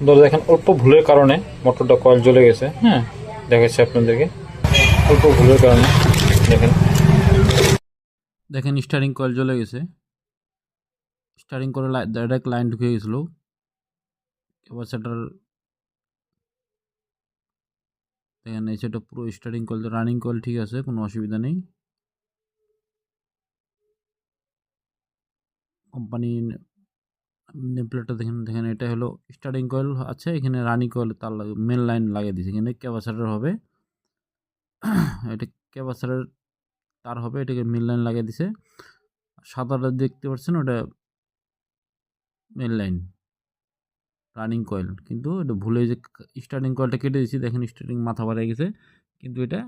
ধরো দেখেন অল্প ভুলের কারণে মোটরটা কয়েল জ্বলে গেছে। হ্যাঁ, দেখাচ্ছি আপনাদেরকে। অল্প ভুলের কারণে দেখেন দেখেন স্টারিং কয়েল জ্বলে গেছে। স্টারিং করে ডাইরেক্ট লাইন ঢুকে গেছিলো। ক্যাপাসিটার দেখেন এই সেটা পুরো স্টারিং কয়েল, রানিং কয়েল ঠিক আছে, কোনো অসুবিধা নেই। কোম্পানি নেমপ্লেটটা দেখেন, দেখেন এটা হলো স্টার্টিং কয়েল আছে, এখানে রানিং কয়েল তার মেন লাইন লাগিয়ে দিয়েছে। এখানে ক্যাপাসিটর হবে, এটা ক্যাপাসিটর তার হবে, এটাকে মেন লাইন লাগিয়ে দিছে। সাদাটা দেখতে পাচ্ছেন ওটা মেন লাইন রানিং কয়েল, কিন্তু এটা ভুলে যে স্টার্টিং কয়েলটা কেটে দিয়েছি। দেখেন স্টার্টিং মাথা বাড়িয়ে গেছে, কিন্তু এটা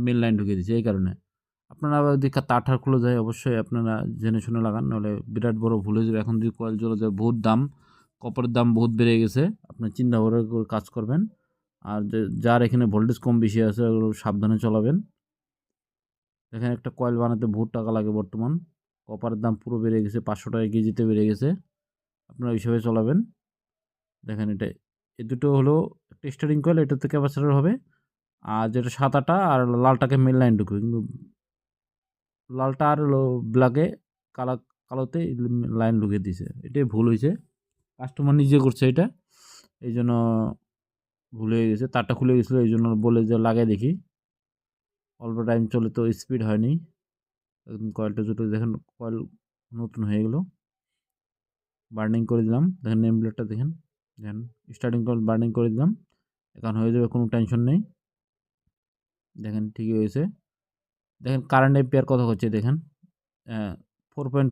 মেন লাইন ঢুকিয়ে দিয়েছে। এই কারণে আপনারা আবার যদি তার ঠার খুলে যায়, অবশ্যই আপনারা জেনে শুনে লাগান, নাহলে বিরাট বড় ভুল হয়ে যাবে। এখন যদি কয়েল জ্বলে যায়, বহুত দাম, কপারের দাম বহুত বেড়ে গেছে। আপনি চিন্তা করে কাজ করবেন। আর যার এখানে ভোল্টেজ কম বেশি আছে, ওগুলো সাবধানে চলাবেন। দেখেন একটা কয়েল বানাতে বহুত টাকা লাগে বর্তমান, কপারের দাম পুরো বেড়ে গেছে, 500 টাকা কেজিতে বেড়ে গেছে। আপনারা হিসাবে চলাবেন। দেখেন এটা, এই দুটো হলো একটা স্টারিং কয়েল, এটাতে ক্যাপাসিটর হবে। আর যেটা সাদাটা আর লালটাকে মেন লাইন ঢুকবে, কিন্তু লালটা আর হলো ব্ল্যাকে, কালা কালোতে লাইন ঢুকিয়ে দিয়েছে। এটাই ভুল হয়েছে, কাস্টমার নিজে করছে এটা, এই জন্য ভুল হয়ে গেছে। তারটা খুলে গেছিলো, এই জন্য বলে যে লাগাই দেখি। অল্প টাইম চলে তো স্পিড হয়নি, একদম কয়েলটা জুটো দেখেন, কয়েল নতুন হয়ে গেলো। বার্নিং করে দিলাম, দেখেন নেম প্লেটটা দেখেন, দেখেন স্টার্টিং কয়েল বার্নিং করে দিলাম, এখন হয়ে যাবে, কোনো টেনশন নেই। দেখেন ঠিকই হয়েছে। দেখেন কারেন্ট এম্পিয়ার কত হচ্ছে দেখেন, 4.5